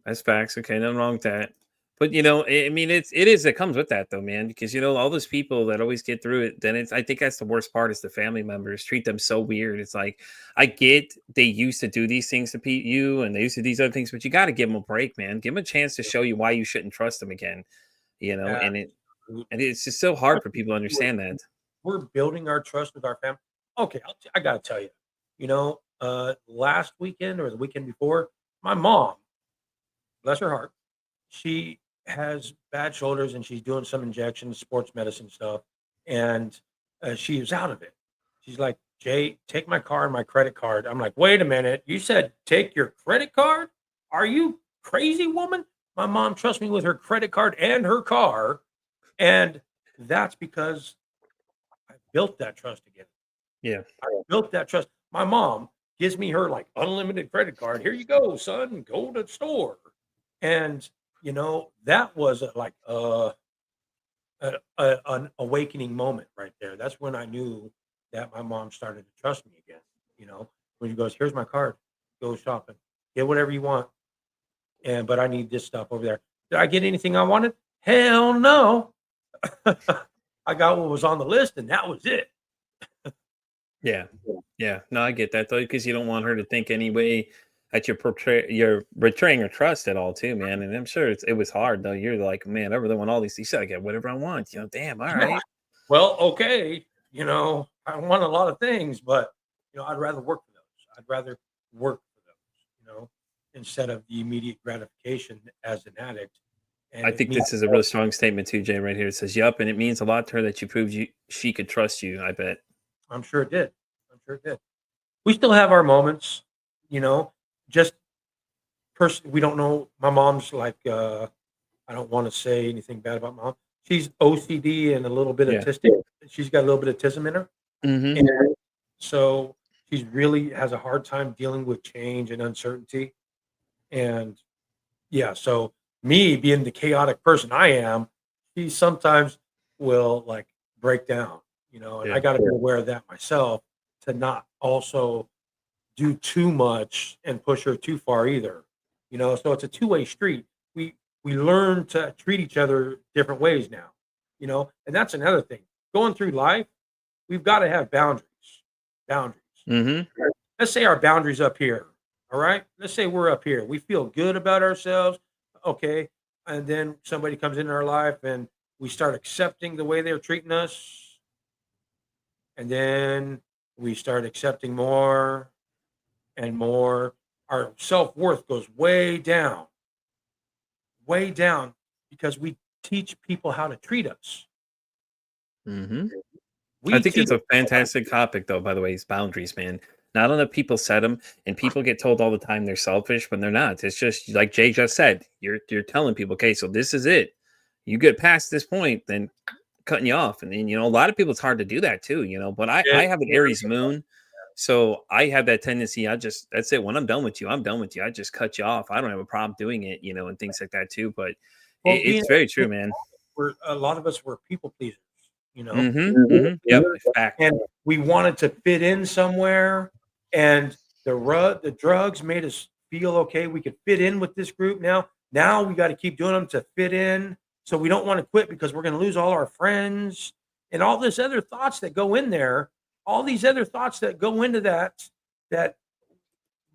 That's facts. Okay, nothing wrong with that. But I mean, it comes with that though, man. Because all those people that always get through it. Then I think that's the worst part is the family members treat them so weird. It's like I get they used to do these things to you, and they used to do these other things, but you got to give them a break, man. Give them a chance to show you why you shouldn't trust them again. And it's just so hard for people to understand that. We're building our trust with our family. Okay, I got to tell you, last weekend or the weekend before, my mom, bless her heart, she has bad shoulders and she's doing some injections, sports medicine stuff, and she was out of it. She's like, Jay, take my car and my credit card. I'm like, wait a minute. You said take your credit card? Are you crazy, woman? My mom trusts me with her credit card and her car. And that's because I built that trust again. Yeah. I built that trust. My mom gives me her like unlimited credit card. Here you go, son. Go to the store. And that was like an awakening moment right there. That's when I knew that my mom started to trust me again. When she goes, here's my card. Go shopping. Get whatever you want. But I need this stuff over there. Did I get anything I wanted? Hell no. I got what was on the list, and that was it. Yeah. Yeah. No, I get that though, because you don't want her to think anyway that you're betraying her trust at all, too, man. And I'm sure it was hard though. You're like, man, I really want all these. You said I get whatever I want. Damn, all right. Well, okay. I want a lot of things, but I'd rather work for those. I'd rather work for those, instead of the immediate gratification as an addict. And I think this is a really strong statement too, Jay, right here. It says, yup, and it means a lot to her that you proved she could trust you, I bet. I'm sure it did. We still have our moments, just we don't know. My mom's like, I don't want to say anything bad about mom. She's OCD and a little bit autistic. She's got a little bit of autism in her. Mm-hmm. And so she really has a hard time dealing with change and uncertainty. And yeah, so me being the chaotic person I am, she sometimes will like break down, and I got to be aware of that myself to not also do too much and push her too far either. So it's a two-way street. We learn to treat each other different ways now, and that's another thing. Going through life, we've got to have boundaries. Mm-hmm. Let's say our boundaries up here. All right. Let's say we're up here. We feel good about ourselves. Okay. And then somebody comes into our life and we start accepting the way they're treating us. And then we start accepting more and more. Our self-worth goes way down because we teach people how to treat us. Mm-hmm. I think it's a fantastic topic, though, by the way, is boundaries, man. Not enough people set them, and people get told all the time they're selfish when they're not. It's just like Jay just said. You're telling people, okay, so this is it. You get past this point, then cutting you off. And then, a lot of people, it's hard to do that too, but I have an Aries moon. So I have that tendency. That's it. When I'm done with you, I'm done with you. I just cut you off. I don't have a problem doing it, and things like that too. But it's very true, man. A lot of us were people pleasers, Yep. Fact. And we wanted to fit in somewhere, and the drugs made us feel okay. We could fit in with this group now. Now we got to keep doing them to fit in. So we don't want to quit because we're going to lose all our friends and all this other thoughts that go in there. All these other thoughts that go into that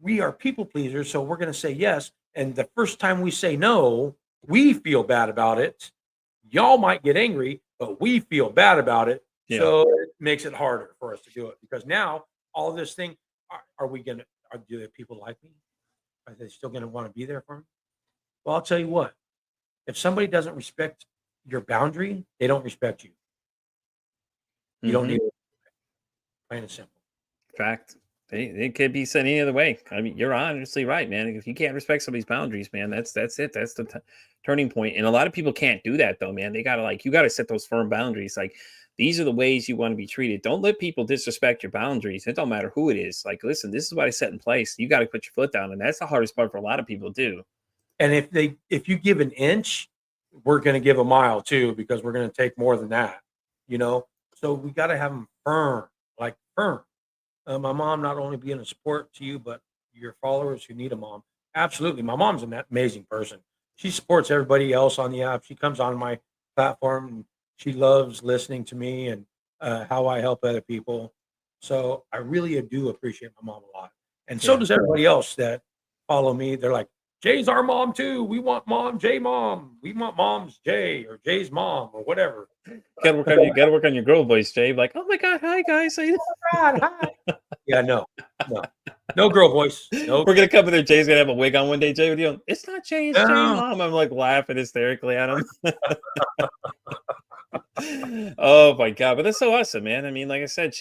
we are people pleasers. So we're going to say yes. And the first time we say no, we feel bad about it. Y'all might get angry, but we feel bad about it. Yeah. So it makes it harder for us to do it because now all this thing, do the people like me? Are they still going to want to be there for me? Well, I'll tell you what, if somebody doesn't respect your boundary, they don't respect you. You don't need it. Plain and simple. Fact. It could be said any other way. I mean, you're honestly right, man. If you can't respect somebody's boundaries, man, that's it. That's the turning point. And a lot of people can't do that, though, man. They gotta you gotta set those firm boundaries. Like, these are the ways you want to be treated. Don't let people disrespect your boundaries. It don't matter who it is. Like, listen, this is what I set in place. You got to put your foot down, and that's the hardest part for a lot of people to do. And if you give an inch, we're going to give a mile too, because we're going to take more than that. So we got to have them firm. My mom not only being a support to you, but your followers who need a mom. Absolutely. My mom's an amazing person. she supports everybody else on the app. She comes on my platform and she loves listening to me and how I help other people. So I really do appreciate my mom a lot. And so Yeah. does everybody else that follow me. They're like, Jay's our mom too. We want mom, Jay mom. We want mom's Jay or Jay's mom or whatever. Gotta work on your girl voice, Jay. Like, oh my god, hi guys. God, hi. Yeah, no girl voice. No, We're gonna come in there. Jay's gonna have a wig on one day. Jay with you. It's not Jay, it's Jay no. mom. I'm like laughing hysterically at him. Oh my god, but that's so awesome, man. I mean, like I said,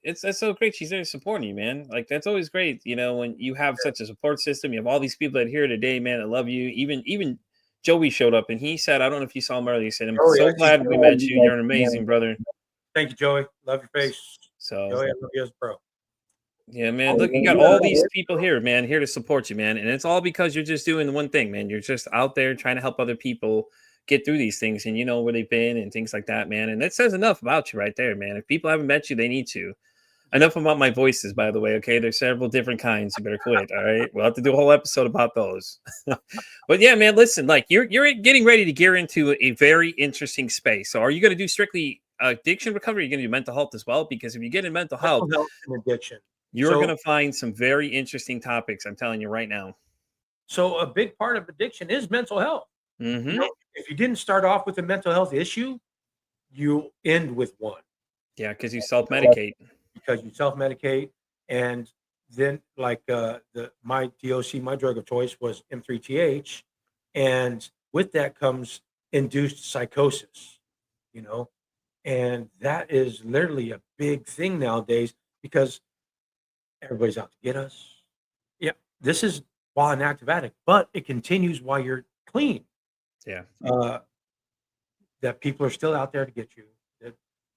that's so great. She's there supporting you, man. Like that's always great. You know, when you have such a support system, you have all these people that are here today, man. I love you. Even Joey showed up and he said, I don't know if you saw him earlier. He said, I'm Oh, so yeah, glad we met you. You're an amazing brother. thank you, Joey. Love your face. So Joey, I love you as a bro. yeah, man. Look, you got all these people here, man, here to support you, man. And it's all because you're just doing the one thing, man. You're just out there trying to help other people get through these things and you know where they've been and things like that, man. And that says enough about you right there, man. If people haven't met you, they need to. Enough about my voices, by the way. Okay. There's several different kinds. You better quit. All right. We'll have to do a whole episode about those. But yeah, man, listen, like you're getting ready to gear into a very interesting space. So are you going to do strictly addiction recovery? Are you going to do mental health as well? Because if you get in mental health, Mental health and addiction. you're So- going to find some very interesting topics. I'm telling you right now. So a big part of addiction is mental health. Mhm. You know, if you didn't start off with a mental health issue, you end with one Yeah, because you self-medicate. because you self-medicate, and then like my DOC, my drug of choice was M3TH, and with that comes induced psychosis. You know, and that is literally a big thing nowadays because everybody's out to get us. Yeah, this is while an active addict, but it continues while you're clean. Yeah. That people are still out there to get you.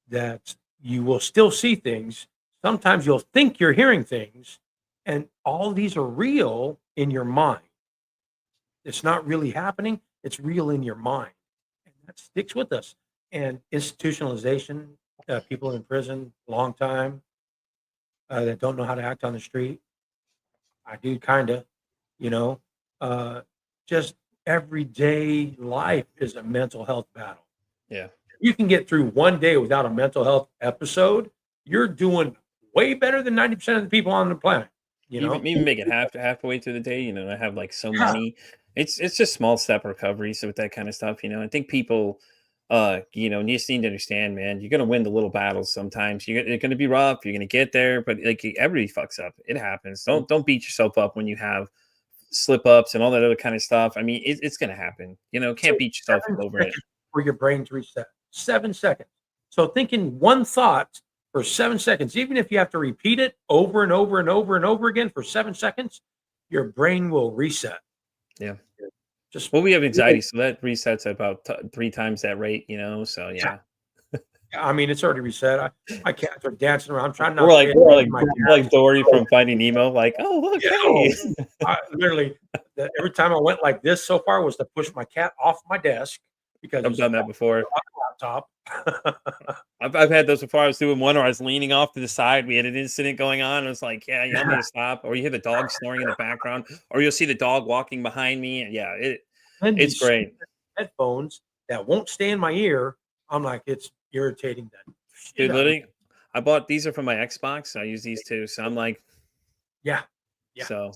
That you will still see things. Sometimes you'll think you're hearing things, and all these are real in your mind. It's not really happening. It's real in your mind, and that sticks with us. And institutionalization, people in prison a long time that don't know how to act on the street. I do kind of, you know, uh, just everyday life is a mental health battle. Yeah. You can get through one day without a mental health episode. You're doing way better than 90% of the people on the planet. You know, Even make it halfway through the day, you know, I have like so Yeah. many. It's just small step recovery. So with that kind of stuff, you know, I think people you know, you just need to understand, man, you're gonna win the little battles sometimes. You're gonna be rough, you're gonna get there, but like everybody fucks up. It happens. Don't beat yourself up when you have slip ups and all that other kind of stuff. I mean, it's gonna happen. You know, can't beat yourself up 7 over it. seconds for your brain to reset. 7 seconds. So thinking one thought for 7 seconds, even if you have to repeat it over and over and over and over again for 7 seconds, your brain will reset. Yeah. Just Well, we have anxiety, so that resets at about 3 times that rate, you know. So yeah. I mean, it's already reset. My cats are dancing around. I'm trying not We're to like pay we're attention like to my we're like cats. Dory from Finding Nemo, like, oh look, Yeah, hey. I literally, every time I went like this so far was to push my cat off my desk because I've done that before. laptop. I've had those before. I was doing one or I was leaning off to the side. We had an incident going on. I was like, yeah, you want me to stop? Or you hear the dog snoring in the background, or you'll see the dog walking behind me. And yeah, And it's these great. headphones that won't stay in my ear. I'm like, it's irritating that shit Dude, out of me. literally, I bought these are for my Xbox. I use these too. So I'm like, Yeah. so.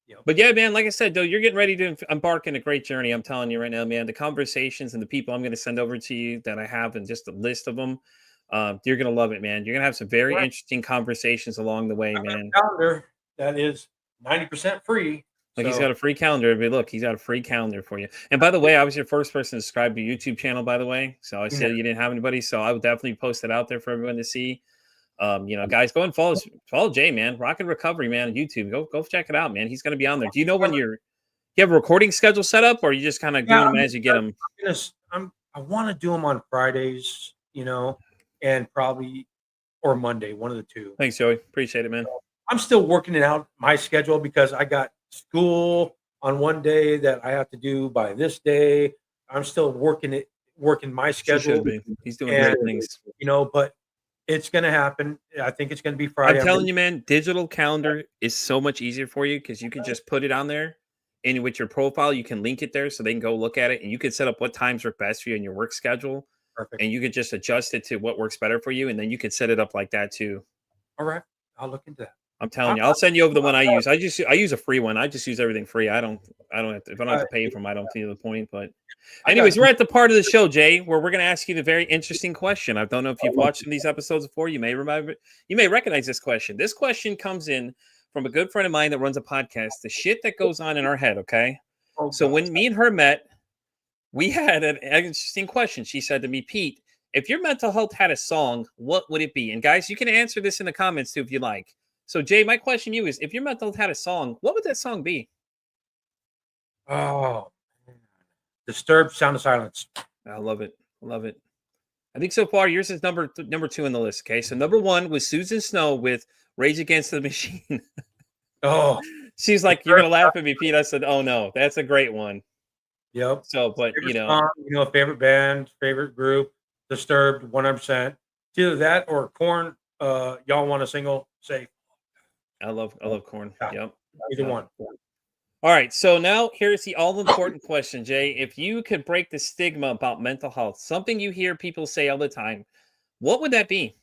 Yep. But yeah, man, like I said, though, you're getting ready to embark in a great journey. I'm telling you right now, man. The conversations and the people I'm going to send over to you that I have and just a list of them, you're going to love it, man. You're going to have some very Right. interesting conversations along the way, I got a man. calendar that is 90% free. Like he's So got a free calendar. But look, he's got a free calendar for you. And by the way, I was your first person to subscribe to your YouTube channel, by the way. So I said you didn't have anybody. So I would definitely post it out there for everyone to see. You know, guys, go and follow Jay, man. Rocket Recovery, man, on YouTube. Go check it out, man. He's going to be on there. Do you know when you have a recording schedule set up, or are you just kind of doing them as you get them? I want to do them on Fridays, you know, and probably or Monday, one of the two. Thanks, Joey. Appreciate it, man. I'm still working it out my schedule because I got school on one day that I have to do by this day. I'm still working my He schedule. should be. He's doing great things. You know, but it's going to happen. I think it's going to be Friday. I'm telling you, man, digital calendar is so much easier for you because you can just put it on there and with your profile, you can link it there so they can go look at it, and you can set up what times work best for you in your work schedule, Perfect. and you could just adjust it to what works better for you, and then you could set it up like that too. All right. I'll look into that. I'm telling you, I'll send you over the one I use. I use a free one. I just use everything free. I don't have to, if I don't have to pay for them, I don't see the point. But anyways, we're at the part of the show, Jay, where we're gonna ask you the very interesting question. I don't know if you've watched some of these episodes before. You may remember, you may recognize this question. This question comes in from a good friend of mine that runs a podcast. The shit that goes on in our head, okay? So when me and her met, we had an interesting question. She said to me, Pete, if your mental health had a song, what would it be? And guys, you can answer this in the comments too if you like. So, Jay, my question to you is, if your mental health had a song, what would that song be? Oh, Disturbed, Sound of Silence. I love it. I love it. I think so far yours is number 2 in the list. Okay, so number 1 was Susan Snow with Rage Against the Machine. Oh, She's like, you're gonna laugh at me, Pete. I said, oh no, that's a great one. yep. So, but Favorite song, favorite band, favorite group, Disturbed, 100%. It's either that or Korn. Y'all want a single? Say. I love Korn. Yeah. Yep. Either one. All right, so now here's the all-important question, Jay. If you could break the stigma about mental health, something you hear people say all the time, what would that be?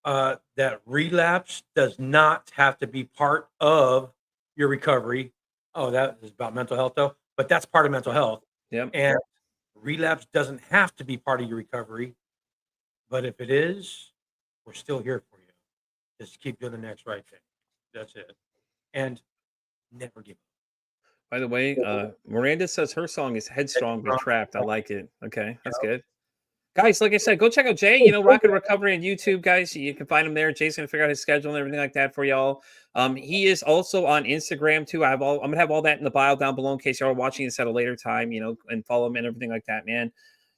That relapse does not have to be part of your recovery. Oh, that is about mental health, though. But that's part of mental health. Yep. And relapse doesn't have to be part of your recovery. But if it is, we're still here for you. Just keep doing the next right thing. That's it. And never give up. By the way, Miranda says her song is Headstrong but Trapped. I like it. Okay, that's good. Guys, like I said, go check out Jay, Rocket Recovery on YouTube, guys. You can find him there. Jay's going to figure out his schedule and everything like that for y'all. He is also on Instagram, too. I'm going to have all that in the bio down below in case y'all are watching this at a later time, and follow him and everything like that, man.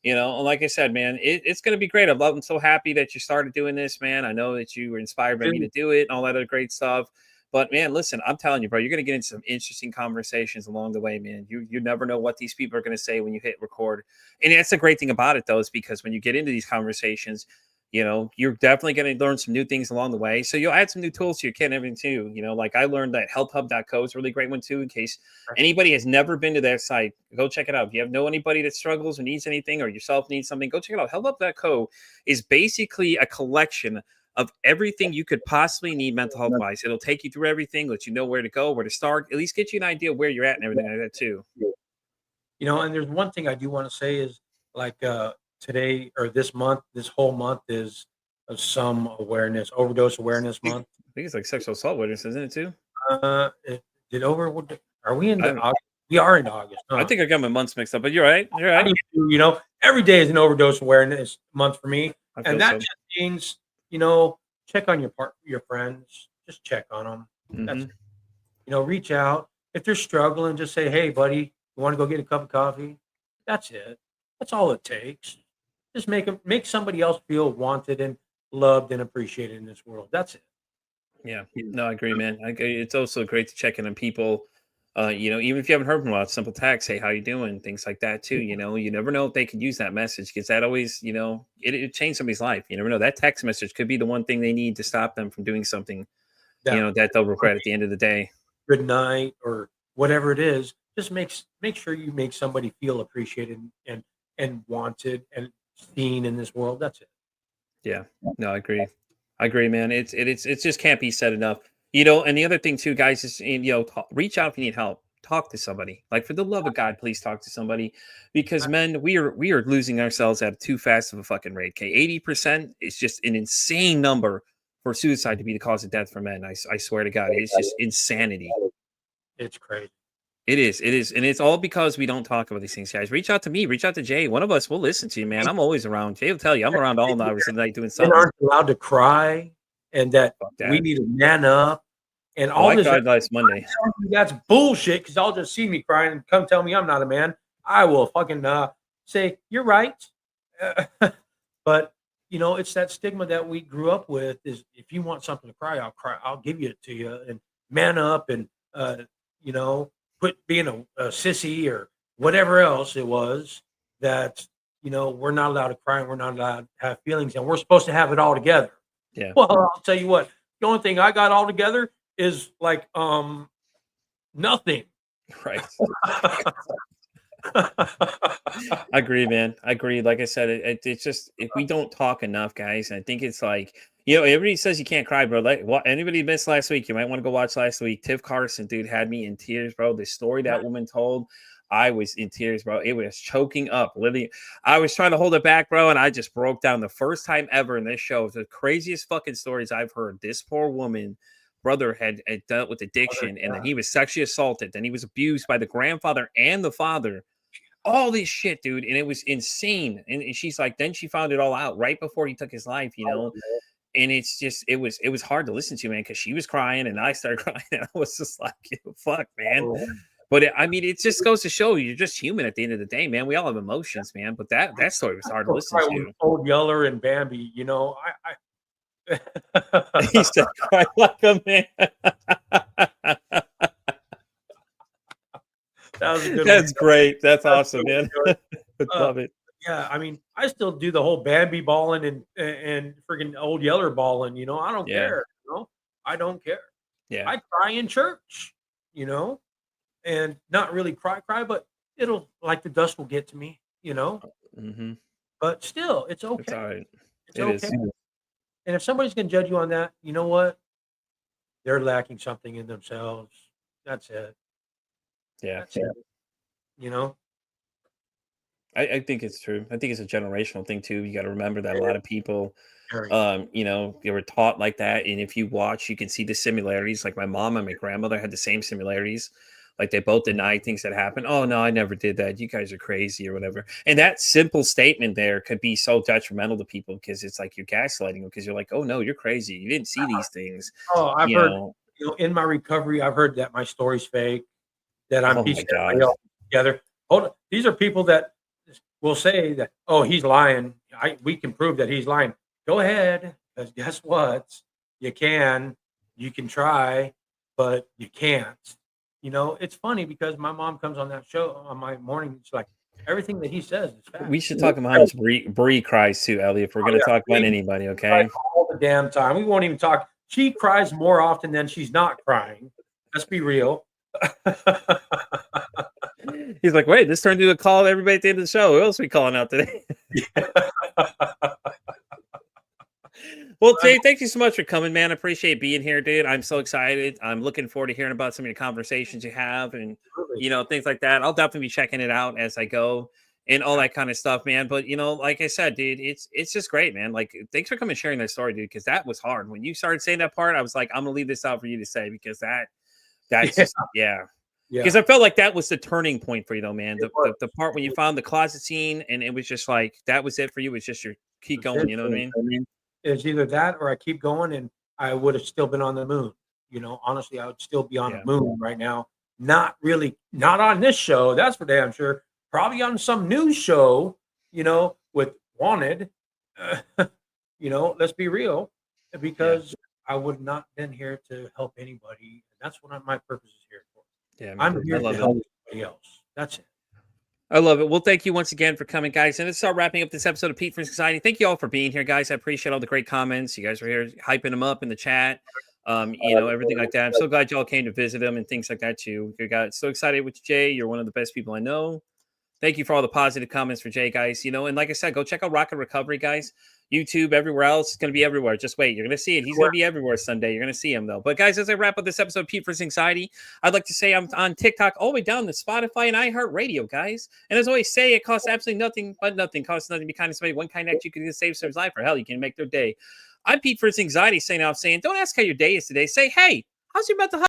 Like I said, man, it's going to be great. I'm so happy that you started doing this, man. I know that you were inspired by me to do it and all that other great stuff. But, man, listen, I'm telling you, bro, you're going to get into some interesting conversations along the way, man. You never know what these people are going to say when you hit record. And that's the great thing about it, though, is because when you get into these conversations, you're definitely going to learn some new things along the way. So you'll add some new tools to your kit and everything, too. Like I learned that healthhub.co is a really great one, too, in case anybody has never been to that site. Go check it out. If you know anybody that struggles or needs anything or yourself needs something, go check it out. Healthhub.co is basically a collection of everything you could possibly need mental health wise. It'll take you through everything, let you know where to go, where to start, at least get you an idea where you're at and everything like that too. And there's one thing I do want to say is like today or this whole month is some overdose awareness month. I think it's like sexual assault awareness, isn't it too? Are we in August? We are in August. Huh? I think I got my months mixed up, but you're right. You're right. Every day is an overdose awareness month for me. And that so. just means check on your friends. Just check on them. Mm-hmm. That's reach out if they're struggling. Just say, "Hey, buddy, you want to go get a cup of coffee?" That's it. That's all it takes. Just make somebody else feel wanted and loved and appreciated in this world. That's it. Yeah. No, I agree, man. It's also great to check in on people. Even if you haven't heard from a lot, simple text, hey, how you doing? Things like that too. You never know if they could use that message because that always, it changed somebody's life. You never know. That text message could be the one thing they need to stop them from doing something, that they'll regret at the end of the day. Good night or whatever it is. Just make sure you make somebody feel appreciated and wanted and seen in this world. That's it. Yeah. No, I agree. I agree, man. It's just can't be said enough. And the other thing too, guys, is reach out if you need help. Talk to somebody. Like for the love of God, please talk to somebody. Because men, we are losing ourselves at too fast of a fucking rate. Okay, 80% is just an insane number for suicide to be the cause of death for men. I swear to God, it's just insanity. It's crazy. It is, and it's all because we don't talk about these things, guys. Reach out to me, reach out to Jay. One of us will listen to you, man. I'm always around. Jay will tell you I'm around all hours of the night doing something. Men aren't allowed to cry, and that we need to man up. And all this last Monday. That's bullshit. Because I'll just see me crying and come tell me I'm not a man. I will fucking say you're right. But it's that stigma that we grew up with. Is if you want something to cry, I'll cry. I'll give it to you. And man up and quit being a sissy or whatever else it was. That we're not allowed to cry and we're not allowed to have feelings and we're supposed to have it all together. Yeah. Well, I'll tell you what. The only thing I got all together is like nothing. Right. I agree, man. I agree. Like I said, it's just if we don't talk enough, guys. I think it's like everybody says you can't cry, bro. Like, what anybody missed last week, you might want to go watch last week. Tiff Carson, dude, had me in tears, bro. The story that woman told, I was in tears, bro. It was choking up. Literally, I was trying to hold it back, bro, and I just broke down. The first time ever in this show, the craziest fucking stories I've heard. This poor woman. Brother had dealt with addiction, and then he was sexually assaulted. Then he was abused by the grandfather and the father. All this shit, dude, and it was insane. And she's like, then she found it all out right before he took his life, And it's just, it was hard to listen to, man, because she was crying and I started crying, and I was just like, fuck, man. But I mean, it just goes to show you're just human at the end of the day, man. We all have emotions, man. But that story was hard to listen to. Old Yeller and Bambi, He said, "Cry like a man." That was a good That's great. That's awesome, man. Love it. Yeah, I mean, I still do the whole Bambi balling and freaking Old Yeller balling. I don't care. I don't care. Yeah, I cry in church. And not really cry, but it'll like the dust will get to me. Mm-hmm. But still, it's okay. It's all right. It's okay. And if somebody's gonna judge you on that, you know what? They're lacking something in themselves. That's it. Yeah. That's it. I think it's true. I think it's a generational thing too. You got to remember that a lot of people, they were taught like that. And if you watch, you can see the similarities. Like my mom and my grandmother had the same similarities. Like they both denied things that happened. Oh no, I never did that. You guys are crazy or whatever. And that simple statement there could be so detrimental to people because it's like you're gaslighting them because you're like, oh no, you're crazy. You didn't see these things. Oh, I've heard. In my recovery, I've heard that my story's fake. That I'm piecing everybody else together. Hold on. These are people that will say that, oh, he's lying. We can prove that he's lying. Go ahead, because guess what? You can try, but you can't. It's funny because my mom comes on that show on my morning. It's like everything that he says is fact. We should talk about how much Bree cries too, Ellie. If we're going to talk about anybody, okay? All the damn time. We won't even talk. She cries more often than she's not crying. Let's be real. He's like, wait, this turned into a call to everybody at the end of the show. Who else are we calling out today? Well, Jay, thank you so much for coming, man. I appreciate being here, dude. I'm so excited. I'm looking forward to hearing about some of the conversations you have and, things like that. I'll definitely be checking it out as I go and all that kind of stuff, man. But, like I said, dude, it's just great, man. Like, thanks for coming and sharing that story, dude, because that was hard. When you started saying that part, I was like, I'm going to leave this out for you to say because that's just, yeah. Because I felt like that was the turning point for you, though, man. The part when you found the closet scene and it was just like that was it for you. It's just your keep going. You know what I mean? It's either that or I keep going and I would have still been on the moon. Honestly, I would still be on the moon right now. Not on this show. That's for damn sure. Probably on some news show, with Wanted. Let's be real, because I would not been here to help anybody. That's what my purpose is here for. Yeah, I'm here to help everybody else. That's it. I love it. Well, thank you once again for coming, guys. And let's start wrapping up this episode of Pete for Society. Thank you all for being here, guys. I appreciate all the great comments. You guys were here hyping them up in the chat, everything like that. I'm so glad y'all came to visit them and things like that, too. We got so excited with Jay. You're one of the best people I know. Thank you for all the positive comments for Jay, guys. And like I said, go check out Rocket Recovery, guys. YouTube, everywhere else. It's going to be everywhere. Just wait. You're going to see it. He's going to be everywhere Sunday. You're going to see him, though. But, guys, as I wrap up this episode of Pete vs. Anxiety, I'd like to say I'm on TikTok all the way down to Spotify and iHeartRadio, guys. And as I always say, it costs absolutely nothing but nothing. It costs nothing to be kind to somebody. One kind act you can save someone's life, or hell, you can make their day. I'm Pete vs. Anxiety saying, don't ask how your day is today. Say, hey, how's your mental health?